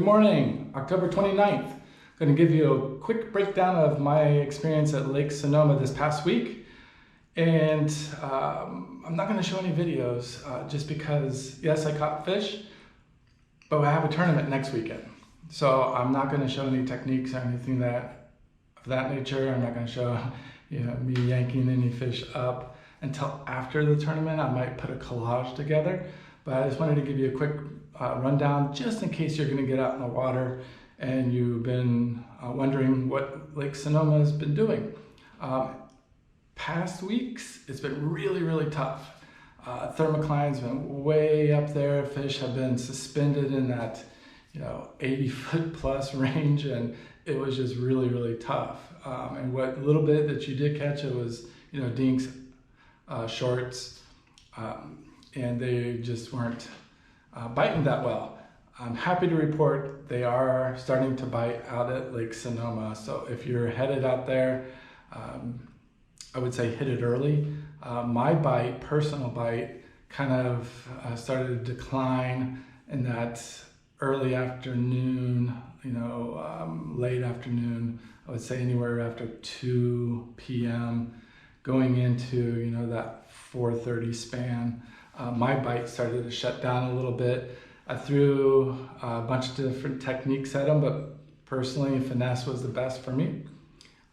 Good morning, October 29th. I'm going to give you a quick breakdown of my experience at Lake Sonoma this past week. And I'm not going to show any videos just because, yes, I caught fish, but I have a tournament next weekend. So I'm not going to show any techniques or anything of that nature. I'm not going to show me yanking any fish up until after the tournament. I might put a collage together, but I just wanted to give you a quick rundown just in case you're going to get out in the water and you've been wondering what Lake Sonoma has been doing. Past weeks, it's been really tough. Thermocline's been way up there. Fish have been suspended in that 80-foot plus range, and it was just really tough. And what little bit that you did catch, it was dinks, shorts, and they just weren't biting that well. I'm happy to report they are starting to bite out at Lake Sonoma. So if you're headed out there, I would say hit it early. My personal bite, kind of started to decline in that early afternoon, late afternoon. I would say anywhere after 2 p.m. going into that 4:30 span. My bite started to shut down a little bit. I threw a bunch of different techniques at them, but personally, finesse was the best for me.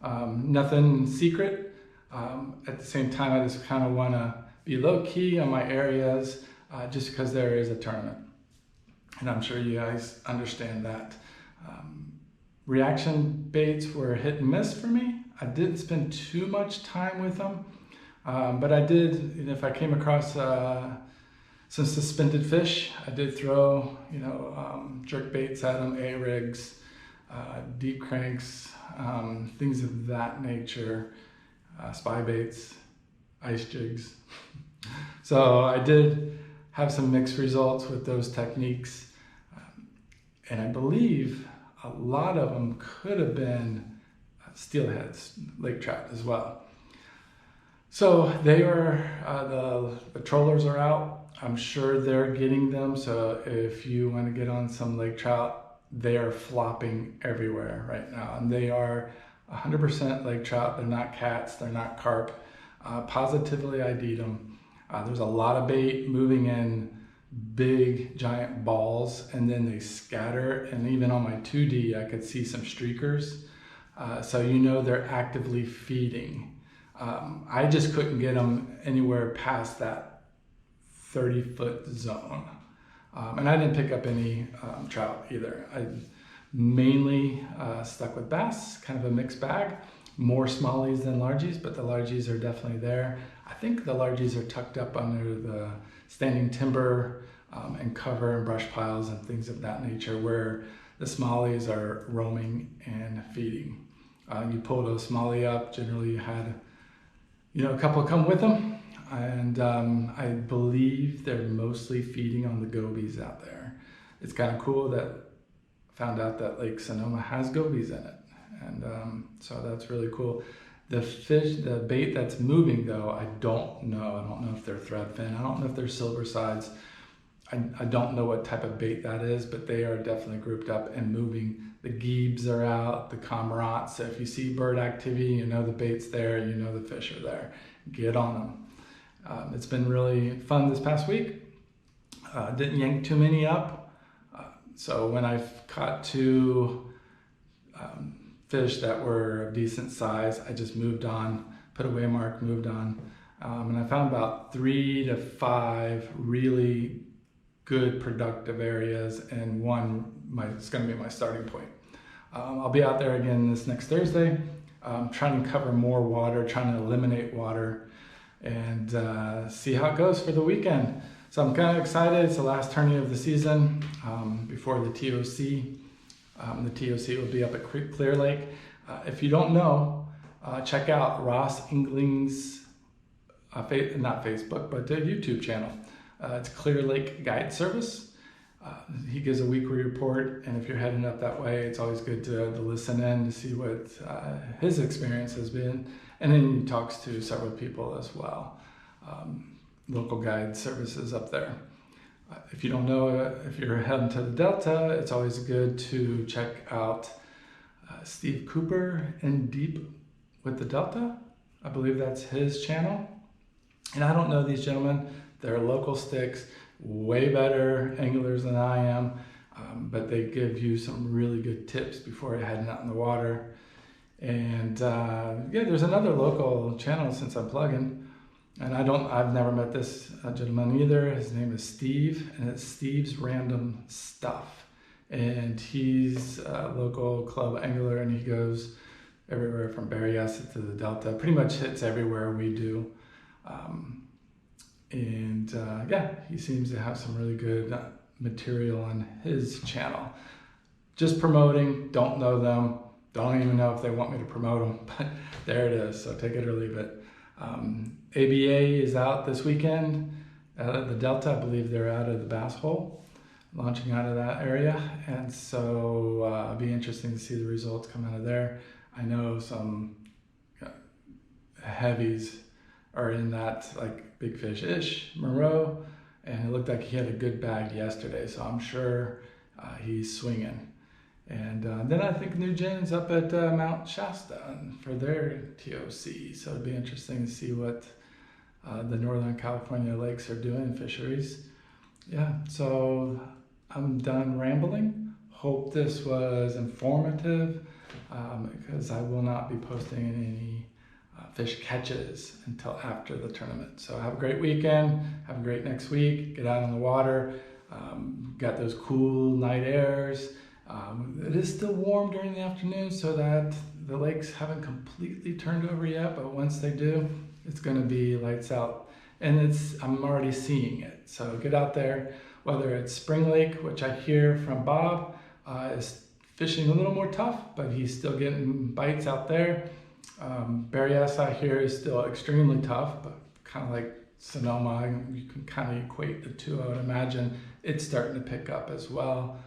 Nothing secret. At the same time, I just kind of want to be low key on my areas just because there is a tournament. And I'm sure you guys understand that. Reaction baits were hit and miss for me. I didn't spend too much time with them, but I did, if I came across some suspended fish, I did throw, jerk baits at them, A-rigs, deep cranks, things of that nature, spy baits, ice jigs. So I did have some mixed results with those techniques. And I believe a lot of them could have been steelheads, lake trout as well. So they are, the trollers are out. I'm sure they're getting them. So if you want to get on some lake trout, they are flopping everywhere right now. And they are 100% lake trout. They're not cats, they're not carp. Positively ID'd them. There's a lot of bait moving in big giant balls, and then they scatter, and even on my 2D I could see some streakers, so they're actively feeding. I just couldn't get them anywhere past that 30-foot zone, and I didn't pick up any trout either. I mainly stuck with bass, kind of a mixed bag, more smallies than largies, but the largies are definitely there. I think the largies are tucked up under the standing timber and cover and brush piles and things of that nature, where the smallies are roaming and feeding. You pulled a smallie up, generally you had a couple come with them, and I believe they're mostly feeding on the gobies out there. It's kind of cool that I found out that Lake Sonoma has gobies in it, and so that's really cool. The bait that's moving though, I don't know. I don't know if they're threadfin. I don't know if they're silver sides. I don't know what type of bait that is, but they are definitely grouped up and moving. The geebs are out, the cormorants. So if you see bird activity, the bait's there, the fish are there. Get on them. It's been really fun this past week. Didn't yank too many up. So when I caught two fish that were of decent size, I just moved on, put a waymark, moved on. And I found about 3 to 5 really good productive areas, and it's going to be my starting point. I'll be out there again this next Thursday, trying to cover more water, trying to eliminate water, and see how it goes for the weekend. So I'm kind of excited. It's the last tourney of the season before the TOC. The TOC will be up at Clear Lake. If you don't know, check out Ross Ingling's, not Facebook, but YouTube channel. It's Clear Lake Guide Service. He gives a weekly report, and if you're heading up that way, it's always good to listen in to see what his experience has been. And then he talks to several people as well, local guide services up there. If you don't know, if you're heading to the Delta, it's always good to check out Steve Cooper in Deep with the Delta. I believe that's his channel. And I don't know these gentlemen. They're local sticks, way better anglers than I am, but they give you some really good tips before you're heading out in the water. And yeah, there's another local channel since I'm plugging. And I've never met this gentleman either. His name is Steve, and it's Steve's Random Stuff. And he's a local club angler, and he goes everywhere from Berryessa to the Delta. Pretty much hits everywhere we do. Yeah, he seems to have some really good material on his channel. Just promoting, don't know them, don't even know if they want me to promote them, but there it is, so take it or leave it. ABA is out this weekend at the Delta. I believe they're out of the Bass Hole, launching out of that area, and so it'll be interesting to see the results come out of there. I know some heavies are in that, like Big Fish-ish, Moreau, and it looked like he had a good bag yesterday, so I'm sure he's swinging. And then I think New Gen's up at Mount Shasta for their TOC, so it'd be interesting to see what the Northern California lakes are doing, fisheries. Yeah, so I'm done rambling. Hope this was informative, because I will not be posting any fish catches until after the tournament. So have a great weekend, have a great next week, get out on the water, got those cool night airs. It is still warm during the afternoon, so that the lakes haven't completely turned over yet, but once they do, it's gonna be lights out. And I'm already seeing it. So get out there, whether it's Spring Lake, which I hear from Bob, is fishing a little more tough, but he's still getting bites out there. Berryessa I hear is still extremely tough, but kind of like Sonoma, you can kind of equate the two. I would imagine it's starting to pick up as well.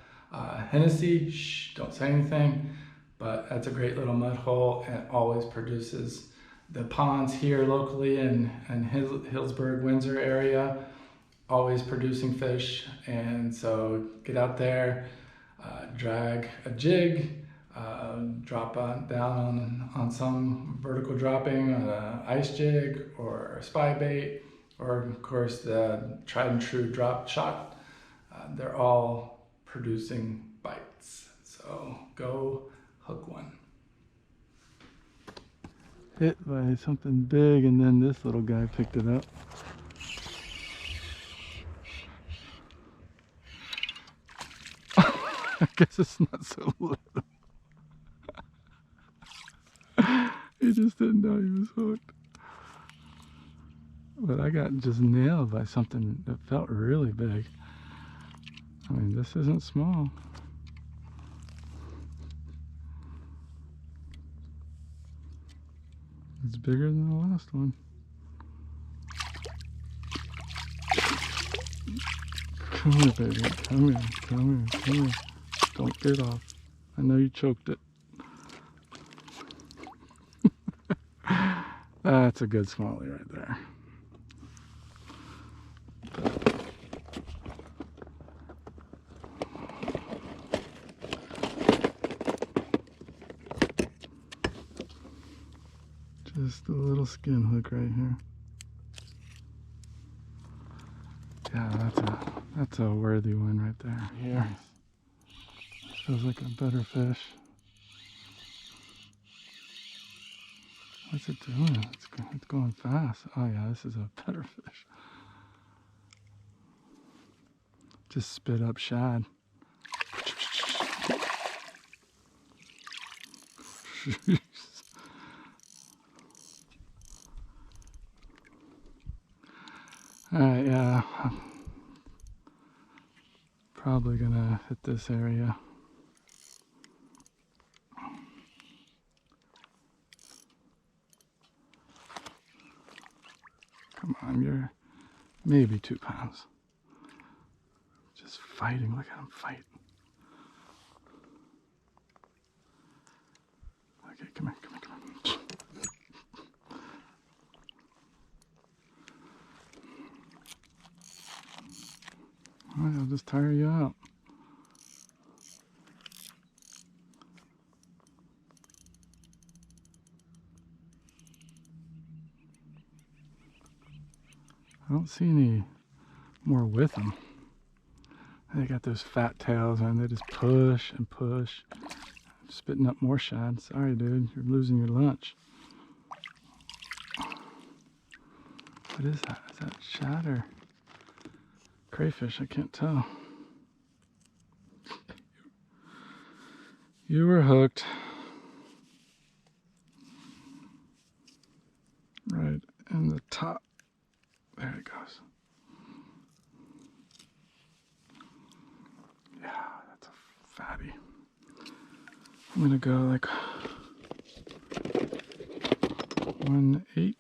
Hennessy, shh, don't say anything, but that's a great little mud hole and always produces. The ponds here locally in Hillsburg, Windsor area, always producing fish, and so get out there, drag a jig, drop down on some vertical dropping, an ice jig or a spy bait, or of course the tried and true drop shot. They're all producing bites, so go hook one. Hit by something big, and then this little guy picked it up. I guess it's not so little. He just didn't know he was hooked. But I got just nailed by something that felt really big. I mean, this isn't small. It's bigger than the last one. Come here, baby. Come here. Come here. Come here. Don't get off. I know you choked it. That's a good smallie right there. Just a little skin hook right here. Yeah, that's a worthy one right there. Here. Feels like a better fish. What's it doing? It's going fast. Oh yeah, this is a better fish. Just spit up shad. Alright, yeah. I'm probably gonna hit this area. Come on, you're maybe 2 pounds. Just fighting, look at him fight. Okay, come here, come here, come here. All right, I'll just tire you out. I don't see any more with them. They got those fat tails and they just push and push, spitting up more shad. Sorry, dude, you're losing your lunch. What is that? Is that shad or crayfish? I can't tell. You were hooked. Right in the top. There it goes. Yeah, that's a fatty. I'm gonna go like 1.8.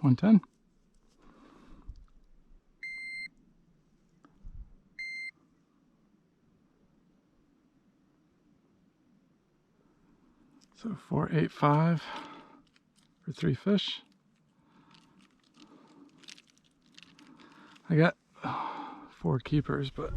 $110. So 485 for 3 fish. I got 4 keepers, but